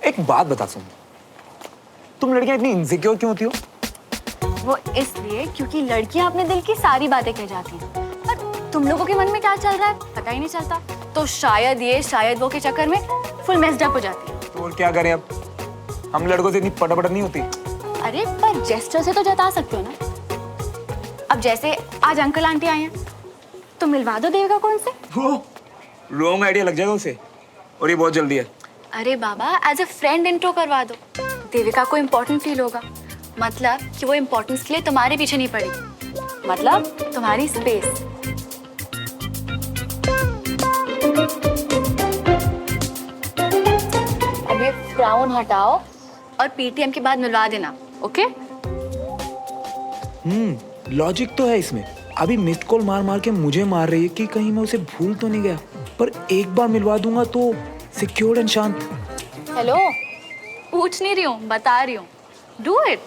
एक बात बता सुन, तुम लड़कियां इतनी इनसिक्योर क्यों होती हो? वो इसलिए क्योंकि लड़कियां अपने दिल की सारी बातें कह जाती हैं, पर तुम लोगों के मन में क्या चल रहा है पता ही नहीं चलता। तो शायद ये शायद वो के चक्कर में फुल मेस्ड अप हो जाती है। तो और क्या करें अब, हम लड़कों से इतनी पटापट नहीं होती। अरे पर जेस्चर से तो जता सकते हो ना। अब जैसे आज अंकल आंटी आए हैं तो मिलवा दो देविका को उनसे। रॉन्ग आइडिया लग जाएगा उसे, और ये बहुत जल्दी है। अरे बाबा एज अ फ्रेंड इंट्रो करवा दो, देविका को इम्पोर्टेंट फील होगा। मतलब कि वो इम्पोर्टेंस के लिए तुम्हारे पीछे नहीं पड़ेगी, मतलब तुम्हारी स्पेस। अब ये फ्राउन हटाओ और पीटीएम के बाद मिलवा देना, ओके? लॉजिक तो है इसमें। अभी मिस्ड कॉल मार मार के मुझे मार रही है कि कहीं मैं उसे भूल तो नहीं गया, पर एक बार मिलवा दूंगा तो सिक्योर्ड एंड शांत। हेलो, पूछ नहीं रही हूँ, बता रही हूँ। Do it.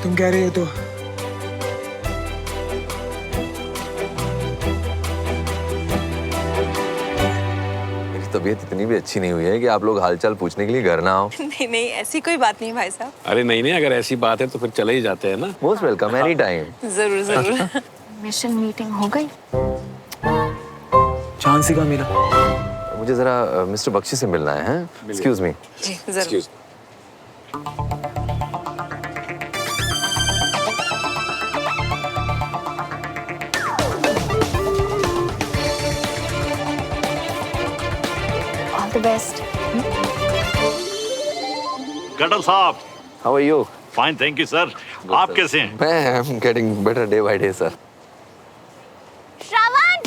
तुम कह रही हो तो मेरी तबीयत इतनी भी अच्छी नहीं हुई है कि आप लोग हालचाल पूछने के लिए घर ना आओ। नहीं नहीं, ऐसी कोई बात नहीं भाई साहब। अरे नहीं नहीं, अगर ऐसी बात है तो फिर चले ही जाते हैं ना। Most welcome any time. जरूर जरूर। मिशन मीटिंग हो गई। चांस का मेरा। मुझे जरा मिस्टर बख्शी से मिलना है। Excuse me. जी जरूर। All the best. गडल साहब, how are you? Fine thank you sir. आप कैसे हैं? मैं I am getting better day by day sir. Shravan,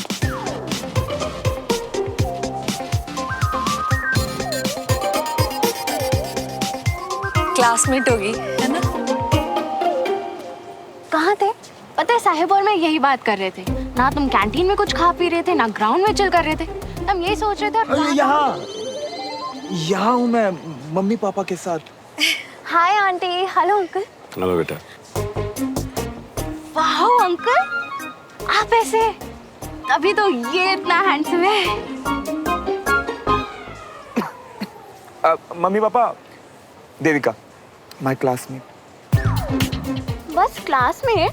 classmate होगी है ना? कहाँ थे? पता है साहिब और मैं यही बात कर रहे थे ना। तुम कैंटीन में कुछ खा पी रहे थे ना ग्राउंड में चिल कर रहे थे। हम यही सोच रहे थे। और यहाँ हूँ मैं मम्मी पापा के साथ। Hi aunty. Hello uncle. Hello बेटा। वाह अंकल, आप ऐसे, तभी तो ये इतना हैंडसम है। Mummy papa, Devika my classmate. बस क्लासमेट?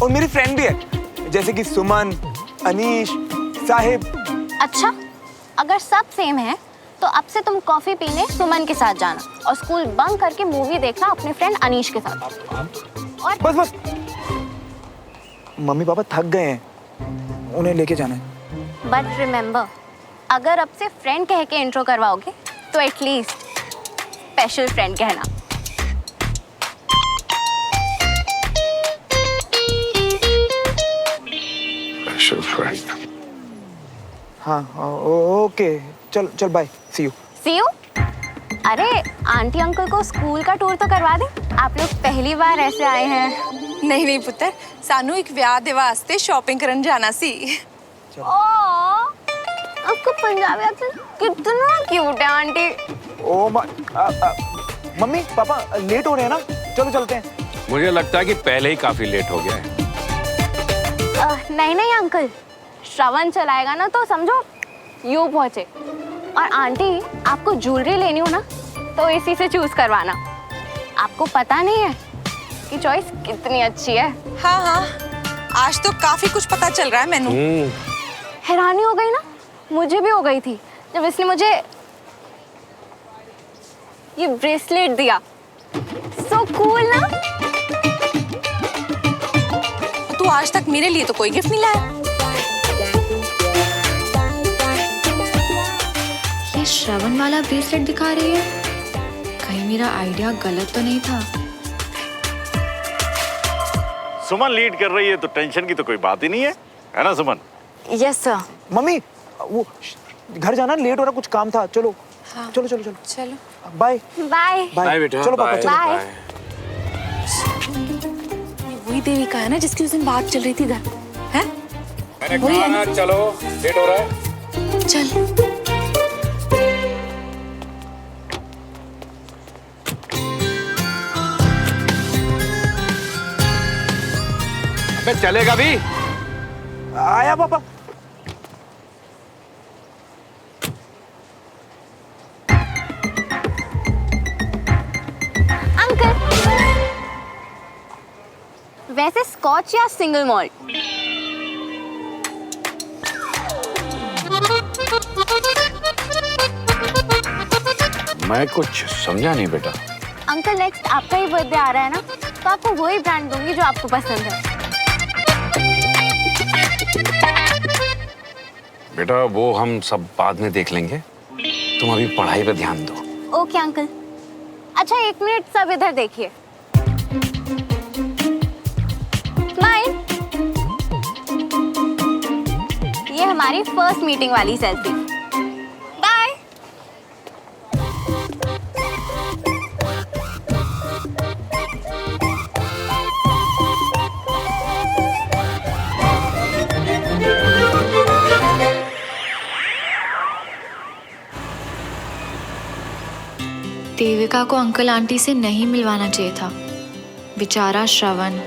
और मेरी फ्रेंड भी है, जैसे कि सुमन, अनीश, साहिब। अच्छा, अगर सब सेम है तो अब से तुम कॉफी पीने सुमन के साथ जाना और स्कूल बंक करके मूवी देखना अपने फ्रेंड अनीश के साथ। और बस बस, मम्मी पापा थक गए हैं, उन्हें लेके जाना है। बट रिमेम्बर, अगर अब से फ्रेंड कह के इंट्रो करवाओगे तो एटलीस्ट स्पेशल फ्रेंड कहना। हाँ ओके, चल चल bye, see you. See you? अरे आंटी अंकल को स्कूल का टूर तो करवा दे। आप लोग पहली बार ऐसे आए हैं। नहीं नहीं पुत्र, सानू एक ब्याह दे वास्ते शॉपिंग करन जाना सी। आपको पंजाबी एक्सेंट कितना क्यूट है आंटी। मम्मी पापा लेट हो रहे हैं ना, चलो चलते हैं। मुझे लगता है कि पहले ही काफी लेट हो गया है। नहीं नहीं अंकल, श्रवण चलाएगा ना तो समझो यूं पहुंचे। और आंटी, आपको ज्वेलरी लेनी हो ना तो इसी से चूज करवाना। आपको पता नहीं है कि चॉइस कितनी अच्छी है। हाँ हाँ, आज तो काफी कुछ पता चल रहा है मैनू। हैरानी हो गई ना, मुझे भी हो गई थी जब इसने मुझे ये ब्रेसलेट दिया। सो कूल ना। तू आज तक मेरे लिए तो कोई गिफ्ट नहीं लाया। ये श्रवण वाला ब्रेसलेट दिखा रही है, कहीं मेरा आइडिया गलत तो नहीं था? सुमन लीड कर रही है तो टेंशन की तो कोई बात ही नहीं है ना सुमन? Yes sir. मम्मी वो घर जाना, लेट हो रहा, कुछ काम था। चलो हाँ। चलो चलो चलो चलो बाय बाय। बाय बेटा, चलो पापा, चलो। बाय। ये वही देविका है ना जिसकी उस दिन बात चल रही थी इधर, हैं? मैंने कहा ना चलो, लेट हो रहा है। चल। अबे चलेगा भी? आया पापा। अंकल, वैसे स्कॉच या सिंगल मॉल्ट? मैं कुछ समझा नहीं बेटा। अंकल, नेक्स्ट आपका ही बर्थडे आ रहा है ना, तो आपको वही ब्रांड दूंगी जो आपको पसंद है। बेटा वो हम सब बाद में देख लेंगे, तुम अभी पढ़ाई पे ध्यान दो। Okay uncle. अच्छा, 1 मिनट सब इधर देखिए। स्माइल। ये हमारी फर्स्ट मीटिंग वाली सेल्फी। बाय। देविका को अंकल आंटी से नहीं मिलवाना चाहिए था, बेचारा श्रवण।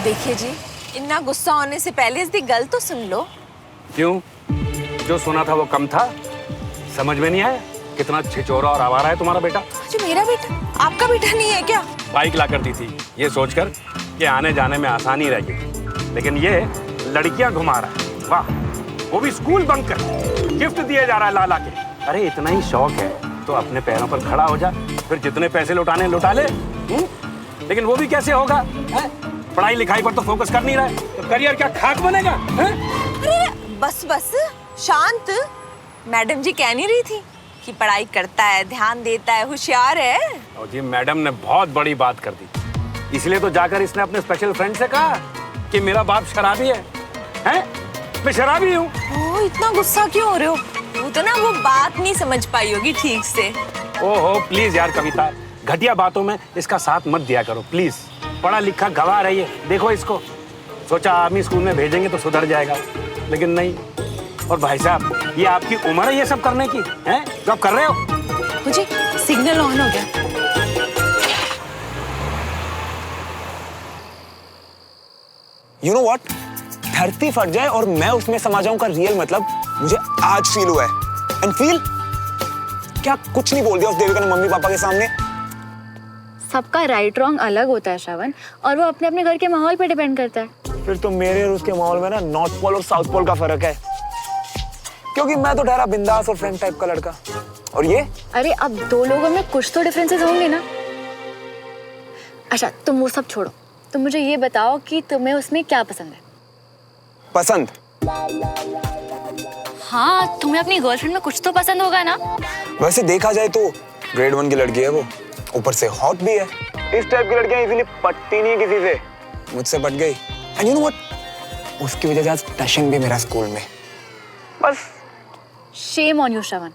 देखिए जी, इतना गुस्सा होने से पहले इसकी गल तो सुन लो। क्यों? जो सुना था वो कम था? समझ में नहीं आया कितना छिचोरा और आवारा है तुम्हारा बेटा? जो मेरा बेटा आपका बेटा नहीं है क्या? बाइक ला कर दी थी ये सोचकर कि आने जाने में आसानी रहेगी, लेकिन ये लड़कियां घुमा रहा है। वाह, वो भी स्कूल बंक कर, गिफ्ट दिए जा रहा है ला ला के। अरे इतना ही शौक है तो अपने पैरों पर खड़ा हो जा, फिर जितने पैसे लुटाने लुटा ले। लेकिन वो भी कैसे होगा है? पढ़ाई लिखाई पर तो फोकस कर नहीं रहा है, तो करियर क्या खाक बनेगा है? अरे बस बस, शांत। मैडम जी कह नहीं रही थी कि पढ़ाई करता है, ध्यान देता है, होशियार है। और जी मैडम ने बहुत बड़ी बात कर दी, इसलिए तो जाकर इसने अपने स्पेशल फ्रेंड से कहा कि मेरा बाप शराबी है? मैं शराबी हूँ। ओ, इतना गुस्सा क्यों हो रहे हो? वो तो ना वो बात नहीं समझ पाई होगी ठीक से। ओहो प्लीज यार कविता, घटिया बातों में इसका साथ मत दिया करो प्लीज। पढ़ा लिखा गवार है ये, देखो इसको। सोचा आर्मी स्कूल में भेजेंगे तो सुधर जाएगा, लेकिन नहीं। और भाई साहब, ये आपकी उम्र है ये सब करने की? हैं जो आप कर रहे हो? मुझे सिग्नल ऑन हो गया। यू नो व्हाट, धरती फट जाए और मैं उसमें समा जाऊं का रियल मतलब मुझे आज फील हुआ है। एंड फील क्या कुछ नहीं बोल दिया उस देविका ने मम्मी पापा के सामने। सबका राइट रॉन्ग अलग होता है श्रवण, और वो अपने अपने घर के माहौल पे डिपेंड करता है। फिर तो मेरे और उसके माहौल में ना नॉर्थ पोल और साउथ पोल का फर्क है, क्योंकि मैं तो ठहरा बिंदास और फ्रेंड टाइप का लड़का, और ये अरे अब 2 लोगों में कुछ तो डिफरेंसेस होंगे ना। अच्छा तुम वो सब छोड़ो, तुम मुझे ये बताओ कि तुम्हें उसमें क्या पसंद है? पसंद? हाँ, तुम्हें अपनी गर्लफ्रेंड में कुछ तो पसंद होगा ना। वैसे देखा जाए तो ग्रेड 1 की लड़की है वो, ऊपर से हॉट भी है। इस टाइप की लड़कियां इजीली पटती नहीं किसी से, मुझसे पट गई। एंड यू नो व्हाट, उसकी वजह से आज टशन भी मेरा स्कूल में। बस शेम ऑन यू श्रवण,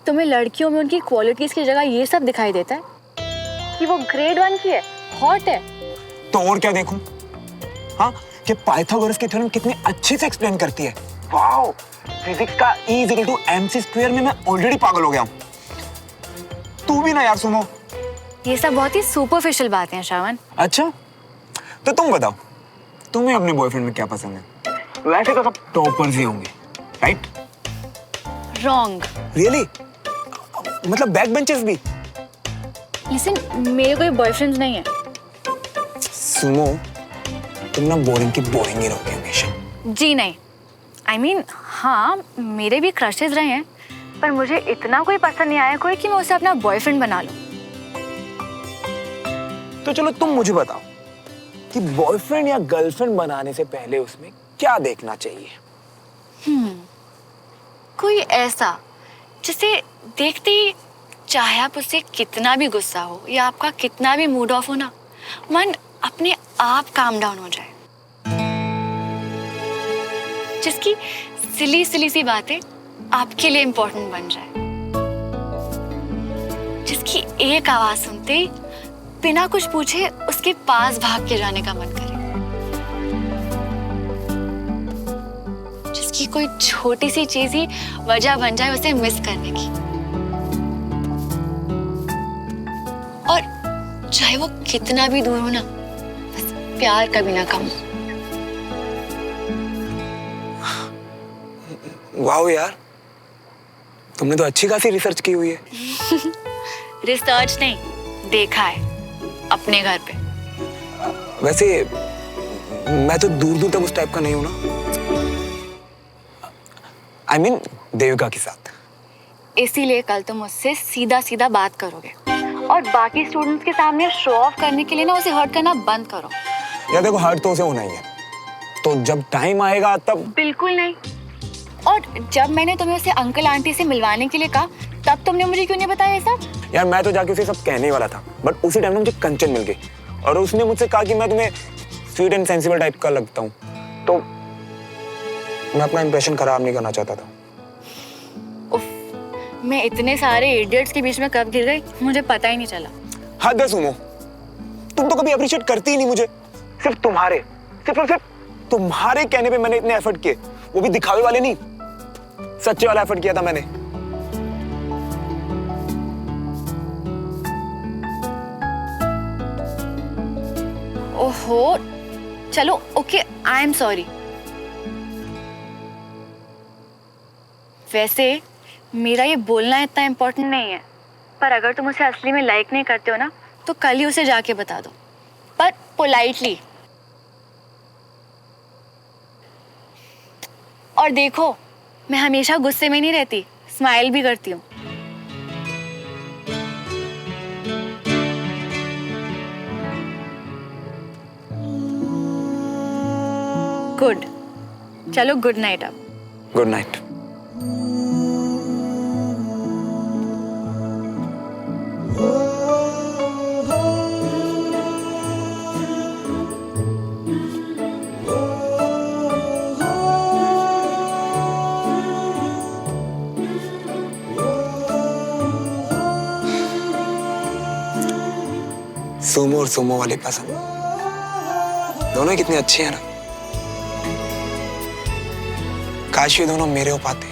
तुम्हें लड़कियों में उनकी क्वालिटीज की जगह ये सब दिखाई देता है कि वो ग्रेड 1 की है, हॉट है। तो और क्या देखूं? हाँ, कि पाइथागोरस की थ्योरम कितनी अच्छे से एक्सप्लेन करती है। वाओ, फिजिक्स का E = mc² में मैं ऑलरेडी पागल हो गया हूँ। तू भी ना यार सुनो। ये सब बहुत ही सुपरफिशियल बातें हैं श्रवण। अच्छा, तो तुम बताओ, तुम्हें अपने बॉयफ्रेंड में क्या पसंद है? वैसे तो सब टॉपर्स ही होंगे, राइट? रॉन्ग। रियली? मतलब बैक बेंचर्स भी? लिसन, मेरे कोई बॉयफ्रेंड नहीं है। सुनो, तुम ना बोरिंग की बोरिंग ही रहोगे हमेशा। जी नहीं, I mean, हाँ मेरे भी क्रशेज रहे हैं, पर मुझे इतना कोई पसंद नहीं आया कोई कि मैं उसे अपना बॉयफ्रेंड बना लूं। तो चलो तुम मुझे बताओ कि बॉयफ्रेंड या गर्लफ्रेंड बनाने से पहले उसमें क्या देखना चाहिए? कोई ऐसा जिसे देखते ही चाहे आप उससे कितना भी गुस्सा हो या आपका कितना भी मूड ऑफ हो ना, मन अपने आप काम डाउन हो जाए। जिसकी सिली सिली सी बातें आपके लिए इम्पोर्टेंट बन जाए, जिसकी एक आवाज सुनते ही बिना कुछ पूछे उसके पास भाग के जाने का मन करे, जिसकी कोई छोटी सी चीज ही वजह बन जाए उसे मिस करने की, और चाहे वो कितना भी दूर हो ना, बस प्यार कभी ना कम हो। वाह यार, तुमने तो अच्छी खासी रिसर्च की हुई है। रिसर्च नहीं, देखा है अपने घर पे। वैसे मैं तो दूर दूर तक उस टाइप का नहीं हूं ना। I mean, देविका के साथ। इसीलिए कल तुम मुझसे सीधा सीधा बात करोगे और बाकी स्टूडेंट्स के सामने शो ऑफ करने के लिए ना उसे हर्ट करना बंद करो। यार देखो, हर्ट तो उसे होना ही है, तो जब टाइम आएगा तब। बिल्कुल नहीं। और जब मैंने तुम्हें उसे अंकल आंटी से मिलवाने के लिए कहा, तब तुमने मुझे क्यों नहीं बताया ये सब? यार मैं तो जाके उसे सब कहने वाला था, बट उसी टाइम में मुझे कंचन मिल गई और उसने मुझसे कहा कि मैं तुम्हें स्वीट एंड सेंसिबल टाइप का लगता हूँ, तो मैं अपना इंप्रेशन खराब नहीं करना चाहता था। उफ, मैं इतने सारे इडियट्स के बीच में कब गिर गई मुझे पता ही नहीं चला। हद है सुमो, तुम तो कभी अप्रिशिएट करती ही नहीं मुझे। सिर्फ तुम्हारे तुम्हारे कहने पे मैंने इतने एफर्ट किए, वो भी दिखावे वाले नहीं, सच्चे वाला एफर्ट किया था मैंने। ओहो, चलो ओके, आई एम सॉरी। वैसे मेरा ये बोलना इतना इम्पोर्टेंट नहीं है, पर अगर तुम उसे असली में लाइक नहीं करते हो ना, तो कल ही उसे जाके बता दो, पर पोलाइटली। और देखो, मैं हमेशा गुस्से में नहीं रहती, स्माइल भी करती हूँ। गुड, चलो गुड नाइट अब। Good night. सुमो और सुमो वाली पसंद, दोनों ही कितनी अच्छी है ना। काश ये दोनों मेरे हो पाते।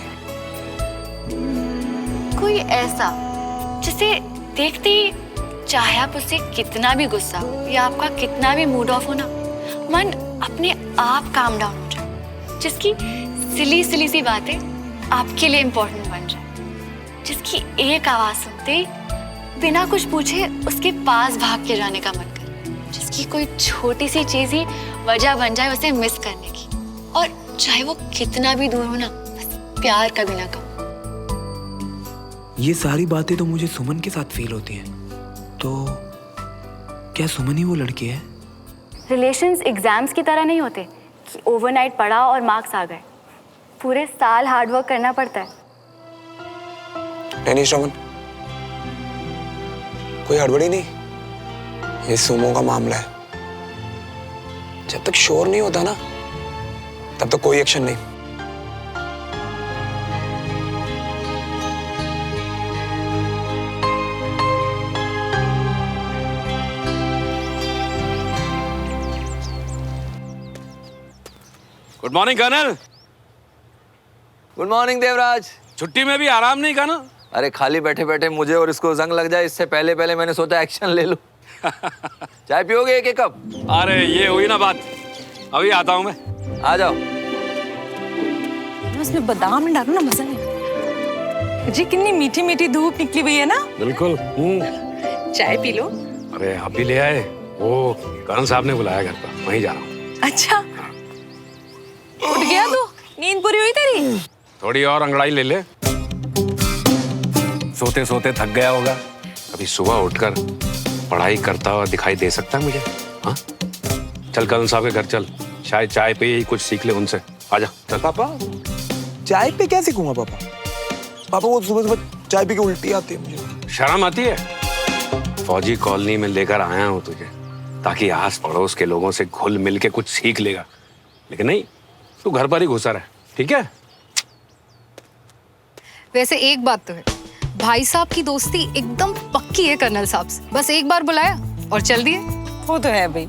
कोई ऐसा जिसे देखते ही चाहे आप उससे कितना भी गुस्सा हो या आपका कितना भी मूड ऑफ हो ना, मन अपने आप काम डाउन हो जाए, जिसकी सिली सिली सी बातें आपके लिए इम्पोर्टेंट बन जाए, जिसकी एक आवाज सुनते ही बिना कुछ पूछे उसके पास भाग के जाने का मन करे, जिसकी कोई छोटी सी चीज ही वजह बन जाए उसे मिस करने की, और चाहे वो कितना भी दूर हो ना, बस प्यार कभी ना कम। ये सारी बातें तो मुझे सुमन के साथ फील होती हैं, तो क्या सुमन ही वो लड़की है? रिलेशंस एग्जाम्स की तरह नहीं होते कि ओवरनाइट पढ़ा और मार्क्स आ गए। पूरे साल हार्ड वर्क करना पड़ता है। नहीं श्रवण, कोई हड़बड़ी नहीं, ये सुमो का मामला है। जब तक श्योर नहीं होता ना, तब तक कोई एक्शन नहीं। Good morning colonel. Good morning Devraj. छुट्टी में भी आराम नहीं करना? अरे खाली बैठे बैठे मुझे और इसको जंग लग जाए, इससे पहले पहले मैंने सोचा एक्शन ले लूं। चाय पियोगे एक कप? अरे ये हुई ना बात, अभी आता हूं मैं। आ जाओ। उसमें बादाम डालो ना, मजा नहीं। जी कितनी मीठी मीठी धूप निकली हुई है ना। बिल्कुल। चाय पी लो। अरे अभी ले आए, वो करण साहब ने बुलाया घर पर, वहीं जा रहा हूँ। अच्छा, उठ गया तू? नींद पूरी हुई तेरी? थोड़ी और अंगड़ाई ले ले, सोते सोते थक गया होगा। अभी सुबह उठकर पढ़ाई करता हुआ दिखाई दे सकता है मुझे? हाँ, चल करण साहब के घर चल, शायद चाय पे ही कुछ सीख ले उनसे। आजा चल। पापा चाय पे क्या सीखूंगा पापा? पापा वो सुबह सुबह चाय पी के उल्टी आती है मुझे। शर्म आती है? फौजी कॉलोनी में लेकर आया हूँ तुझे, ताकि आस पड़ोस के लोगों से घुल मिल के कुछ सीख लेगा, लेकिन नहीं, तू घर पर ही घुसा रहा है। ठीक है? वैसे एक बात तो है, भाई साहब की दोस्ती एकदम पक्की है कर्नल साहब से। बस एक बार बुलाया और चल दिए। वो तो है भाई।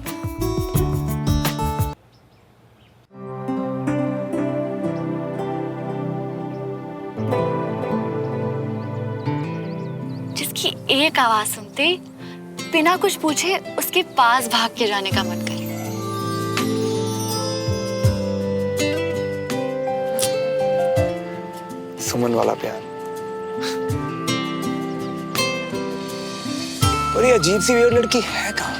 जिसकी एक आवाज सुनते ही बिना कुछ पूछे उसके पास भाग के जाने का मन करे। सुमन वाला प्यार। पर ये अजीब सी वियर्ड लड़की है कहाँ?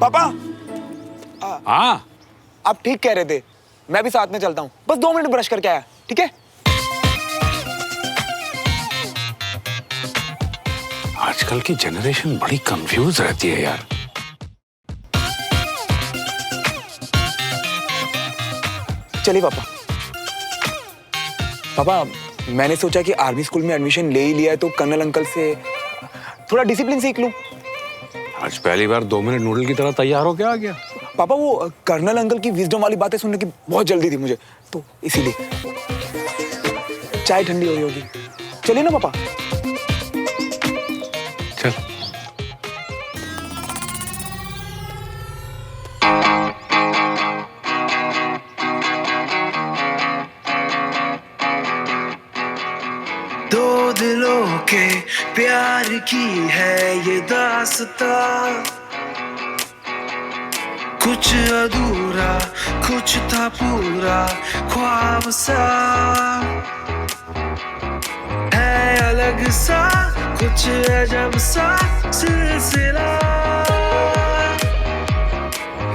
पापा, हाँ आप ठीक कह रहे थे, मैं भी साथ में चलता हूँ। बस 2 मिनट ब्रश करके आया, ठीक है? आजकल की जनरेशन बड़ी कंफ्यूज रहती है यार। चलिए पापा। पापा, मैंने सोचा कि आर्मी स्कूल में एडमिशन ले ही लिया है तो कर्नल अंकल से थोड़ा डिसिप्लिन सीख लूं। आज पहली बार 2 मिनट नूडल की तरह तैयार हो क्या आ गया? पापा, वो कर्नल अंकल की विजडम वाली बातें सुनने की बहुत जल्दी थी मुझे, तो इसीलिए। चाय ठंडी हो रही होगी, चलिए ना पापा। चल। दो दिलों के प्यार की है ये दास्तां, कुछ अधूरा कुछ था पूरा ख्वाब सा, है अलग सा कुछ अजब सा सिलसिला,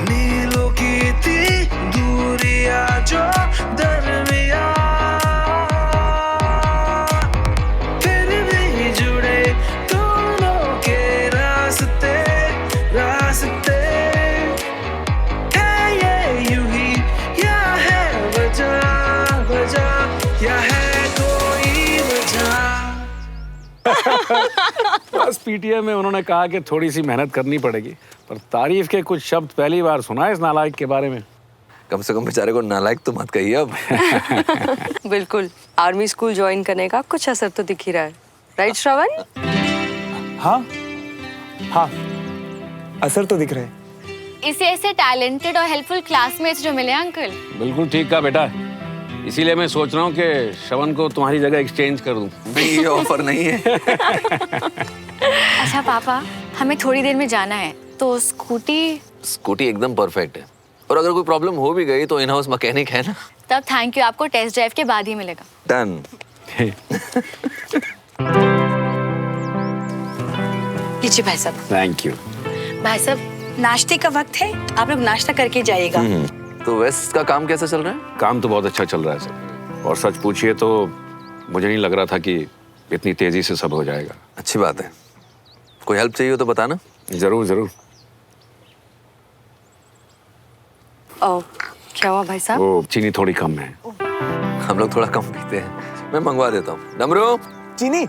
मीलों की थी दूरियां जो दरमिया, फिर भी जुड़े दोनों के रास्ते रास्ते, है ये यूं ही या है वजह वजह या है कोई वजह। बस पीटीए में उन्होंने कहा कि थोड़ी सी मेहनत करनी पड़ेगी, पर तारीफ के कुछ शब्द पहली बार सुना है इस नालायक के बारे में। कम से कम बेचारे को नालायक तो मत कहिए अब। बिल्कुल, आर्मी स्कूल ज्वाइन करने का कुछ असर तो दिख ही रहा है, राइट श्रवण? हाँ हाँ, असर तो दिख रहा है। इसे ऐसे टैलेंटेड और हेल्पफुल क्लासमेट्स जो मिले अंकल। बिल्कुल ठीक कहा बेटा, इसीलिए मैं सोच रहा हूँ कि श्रवण को तुम्हारी जगह एक्सचेंज कर दूँ। नहीं, ये ऑफर नहीं है। अच्छा पापा, हमें थोड़ी देर में जाना है, तो स्कूटी एकदम परफेक्ट है, और अगर कोई प्रॉब्लम हो भी गई तो इन हाउस मैकेनिक है ना। तब थैंक यू, आपको टेस्ट ड्राइव के बाद ही मिलेगा। डन। लीजिए भाई साहब। Thank you. भाई साहब, नाश्ते का वक्त है, आप लोग नाश्ता करके जाइएगा। तो वेस्ट का काम कैसा चल रहा है? काम तो बहुत अच्छा चल रहा है सर, और सच पूछिए तो मुझे नहीं लग रहा था कि इतनी तेजी से सब हो जाएगा। अच्छी बात है। कोई हेल्प चाहिए हो तो बताना। जरूर जरूर। क्या हुआ भाई साहब? वो चीनी थोड़ी कम है। हम लोग थोड़ा कम पीते हैं, मैं मंगवा देता हूँ। डमरू, चीनी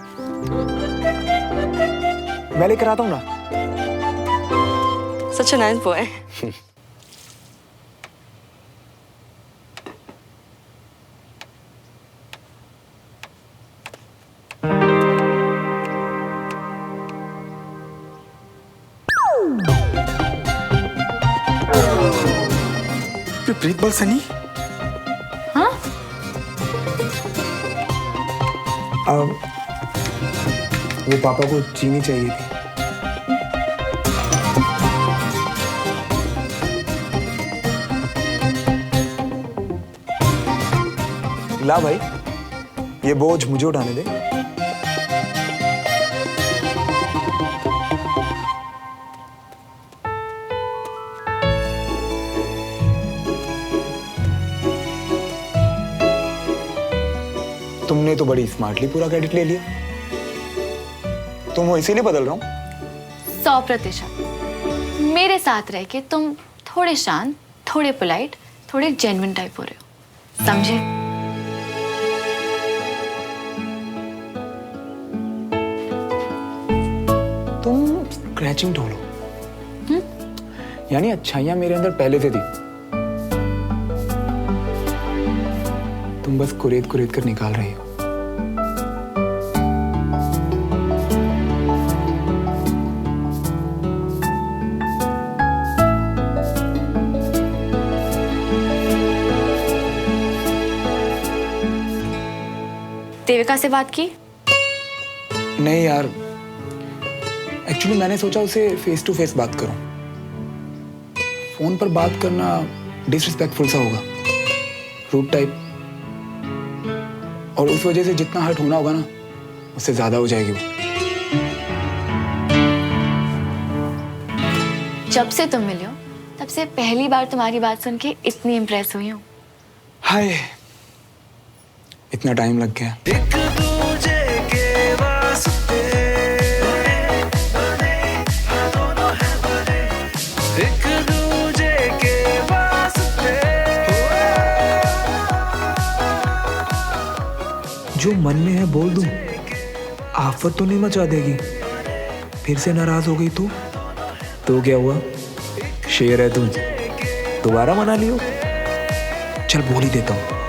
मैं लेकर आता हूँ ना। Such a nice boy. प्रीत बल सनी। हाँ? वो पापा को चीनी चाहिए थी। ला भाई, ये बोझ मुझे उठाने दे। तुमने तो बड़ी स्मार्टली पूरा क्रेडिट ले लिया। तुम हो इसीलिए बदल रहा हूं। 100%। मेरे साथ रह के तुम थोड़े शांत, थोड़े पोलाइट, थोड़े जेन्युइन टाइप हो रहे हो, समझे? तुम स्क्रैचिंग ढूंढो। यानी अच्छाइयां मेरे अंदर पहले से थी, तुम बस कुरेद कुरेद कर निकाल रही हो। देविका से बात की? नहीं यार, एक्चुअली मैंने सोचा उसे फेस टू फेस बात करूं। फोन पर बात करना डिसरिस्पेक्टफुल सा होगा, रूड टाइप, और उस वजह से जितना हर्ट होना होगा ना उससे ज्यादा हो जाएगी वो। जब से तुम मिले हो तब से पहली बार तुम्हारी बात सुन के इतनी इम्प्रेस हुई हूँ। हाय, इतना टाइम लग गया। एक दूजे के वास्ते बने, हाँ दोनों हैं बने, एक दूजे के वास्ते। जो मन में है बोल दूं, आफत तो नहीं मचा देगी? फिर से नाराज हो गई तो क्या हुआ? शेर है तुम, दोबारा मना लियो। चल बोल ही देता हूँ।